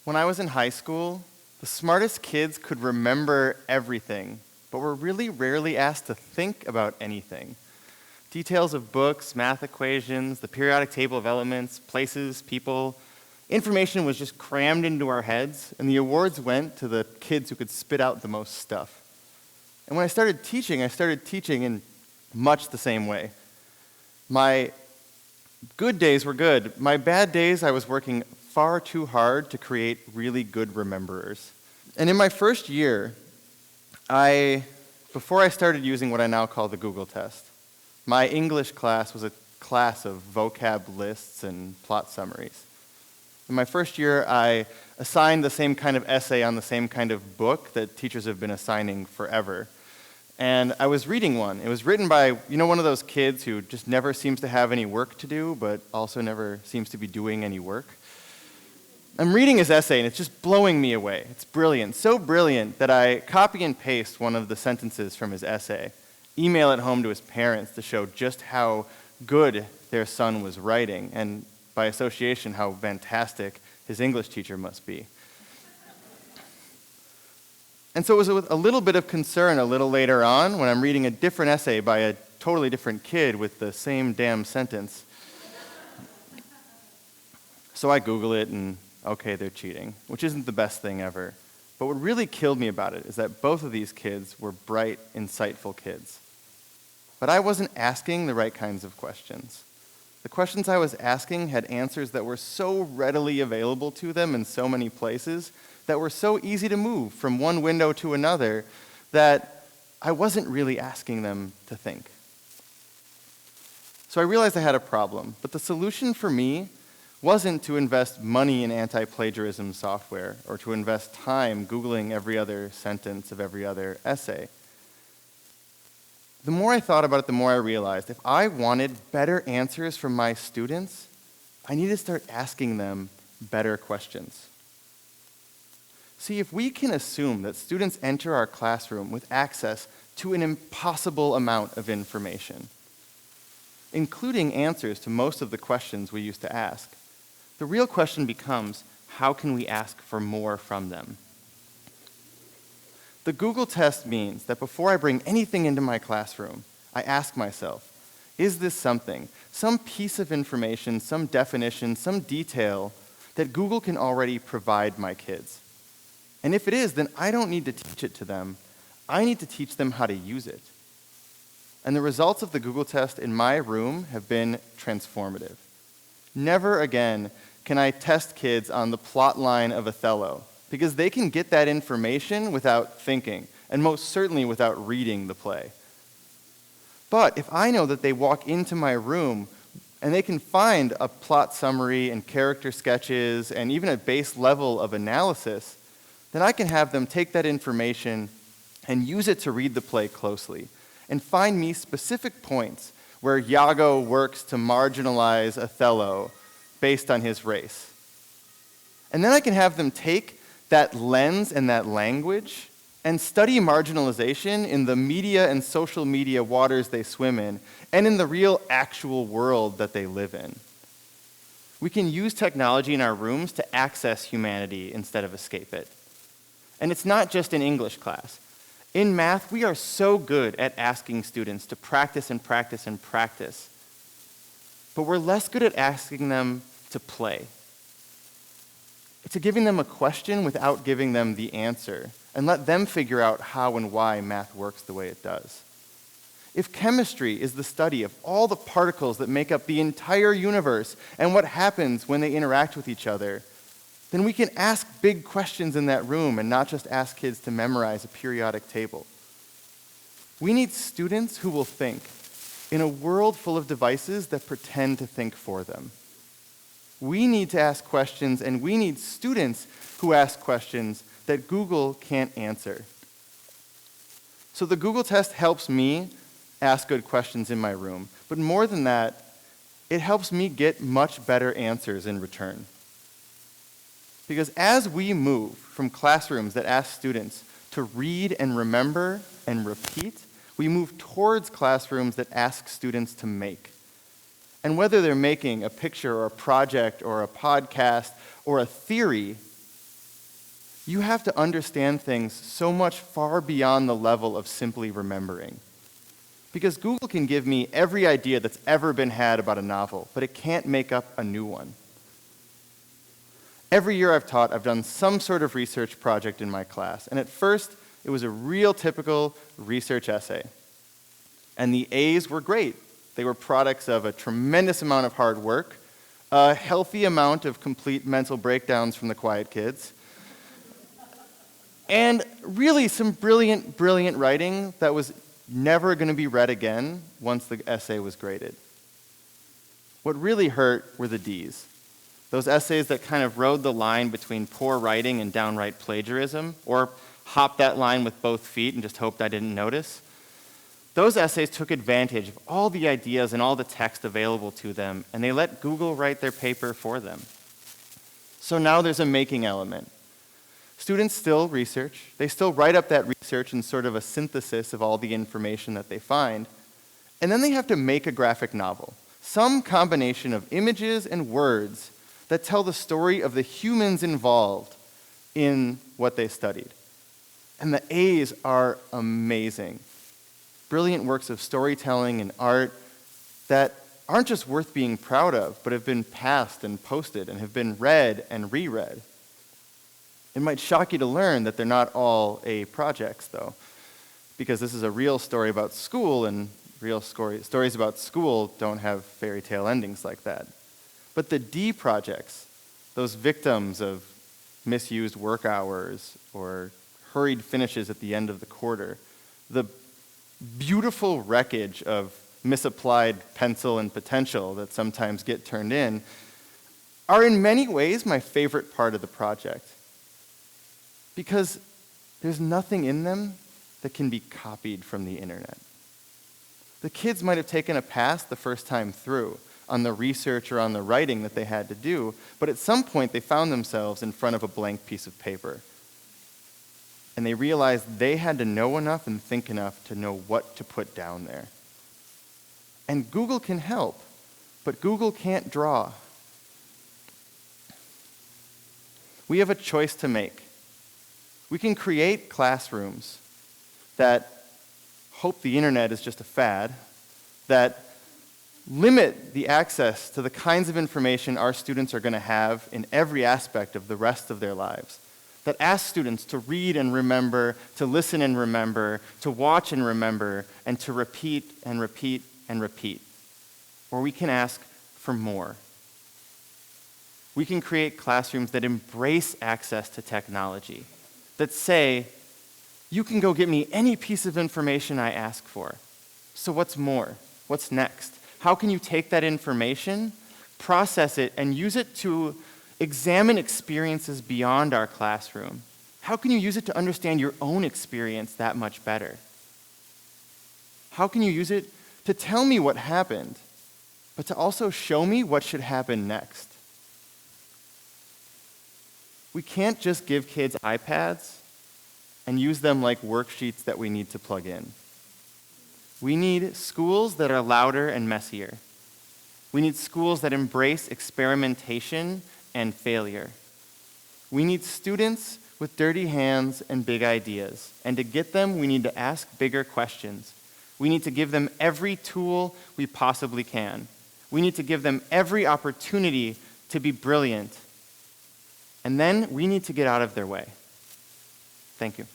When I was in high school, the smartest kids could remember everything, but were really rarely asked to think about anything. Details of books, math equations, the periodic table of elements, places, people, information was just crammed into our heads, and the awards went to the kids who could spit out the most stuff. And when I started teaching in much the same way. My good days were good. My bad days, I was working far too hard to create really good rememberers. And in my first year, before I started using what I now call the Google test, my English class was a class of vocab lists and plot summaries. In my first year, I assigned the same kind of essay on the same kind of book that teachers have been assigning forever. And I was reading one. It was written by, one of those kids who just never seems to have any work to do, but also never seems to be doing any work. I'm reading his essay, and it's just blowing me away. It's brilliant, so brilliant that I copy and paste one of the sentences from his essay, email it home to his parents to show just how good their son was writing, and by association, how fantastic his English teacher must be. And so it was with a little bit of concern a little later on when I'm reading a different essay by a totally different kid with the same damn sentence. So I Google it and, okay, they're cheating, which isn't the best thing ever. But what really killed me about it is that both of these kids were bright, insightful kids. But I wasn't asking the right kinds of questions. The questions I was asking had answers that were so readily available to them in so many places, that were so easy to move from one window to another, that I wasn't really asking them to think. So I realized I had a problem, but the solution for me wasn't to invest money in anti-plagiarism software or to invest time Googling every other sentence of every other essay. The more I thought about it, the more I realized if I wanted better answers from my students, I needed to start asking them better questions. See, if we can assume that students enter our classroom with access to an impossible amount of information, including answers to most of the questions we used to ask, the real question becomes, how can we ask for more from them? The Google test means that before I bring anything into my classroom, I ask myself, is this something, some piece of information, some definition, some detail that Google can already provide my kids? And if it is, then I don't need to teach it to them. I need to teach them how to use it. And the results of the Google test in my room have been transformative. Never again can I test kids on the plot line of Othello, because they can get that information without thinking, and most certainly without reading the play. But if I know that they walk into my room and they can find a plot summary and character sketches and even a base level of analysis, then I can have them take that information and use it to read the play closely and find me specific points where Iago works to marginalize Othello based on his race. And then I can have them take that lens and that language and study marginalization in the media and social media waters they swim in and in the real actual world that they live in. We can use technology in our rooms to access humanity instead of escape it. And it's not just in English class. In math, we are so good at asking students to practice and practice and practice, but we're less good at asking them to play. To giving them a question without giving them the answer, and let them figure out how and why math works the way it does. If chemistry is the study of all the particles that make up the entire universe and what happens when they interact with each other, then we can ask big questions in that room and not just ask kids to memorize a periodic table. We need students who will think in a world full of devices that pretend to think for them. We need to ask questions, and we need students who ask questions that Google can't answer. So the Google test helps me ask good questions in my room, but more than that, it helps me get much better answers in return. Because as we move from classrooms that ask students to read and remember and repeat, we move towards classrooms that ask students to make. And whether they're making a picture or a project or a podcast or a theory, You have to understand things so much far beyond the level of simply remembering. Because Google can give me every idea that's ever been had about a novel, but it can't make up a new one. Every year I've taught, I've done some sort of research project in my class, and at first, it was a real typical research essay. And the A's were great. They were products of a tremendous amount of hard work, a healthy amount of complete mental breakdowns from the quiet kids, and really some brilliant, brilliant writing that was never going to be read again once the essay was graded. What really hurt were the D's. Those essays that kind of rode the line between poor writing and downright plagiarism, or hopped that line with both feet and just hoped I didn't notice. Those essays took advantage of all the ideas and all the text available to them, and they let Google write their paper for them. So now there's a making element. Students still research. They still write up that research in sort of a synthesis of all the information that they find, and then they have to make a graphic novel, some combination of images and words that tell the story of the humans involved in what they studied. And the A's are amazing. Brilliant works of storytelling and art that aren't just worth being proud of, but have been passed and posted and have been read and reread. It might shock you to learn that they're not all A projects, though, because this is a real story about school, and real stories about school don't have fairy tale endings like that. But the D projects, those victims of misused work hours or hurried finishes at the end of the quarter, the beautiful wreckage of misapplied pencil and potential that sometimes get turned in, are in many ways my favorite part of the project. Because there's nothing in them that can be copied from the internet. The kids might have taken a pass the first time through on the research or on the writing that they had to do, but at some point they found themselves in front of a blank piece of paper. And they realized they had to know enough and think enough to know what to put down there. And Google can help, but Google can't draw. We have a choice to make. We can create classrooms that hope the internet is just a fad, that limit the access to the kinds of information our students are going to have in every aspect of the rest of their lives, that ask students to read and remember, to listen and remember, to watch and remember, and to repeat and repeat and repeat. Or we can ask for more. We can create classrooms that embrace access to technology, that say, you can go get me any piece of information I ask for. So what's more? What's next? How can you take that information, process it, and use it to examine experiences beyond our classroom? How can you use it to understand your own experience that much better? How can you use it to tell me what happened, but to also show me what should happen next? We can't just give kids iPads and use them like worksheets that we need to plug in. We need schools that are louder and messier. We need schools that embrace experimentation and failure. We need students with dirty hands and big ideas. And to get them, we need to ask bigger questions. We need to give them every tool we possibly can. We need to give them every opportunity to be brilliant. And then we need to get out of their way. Thank you.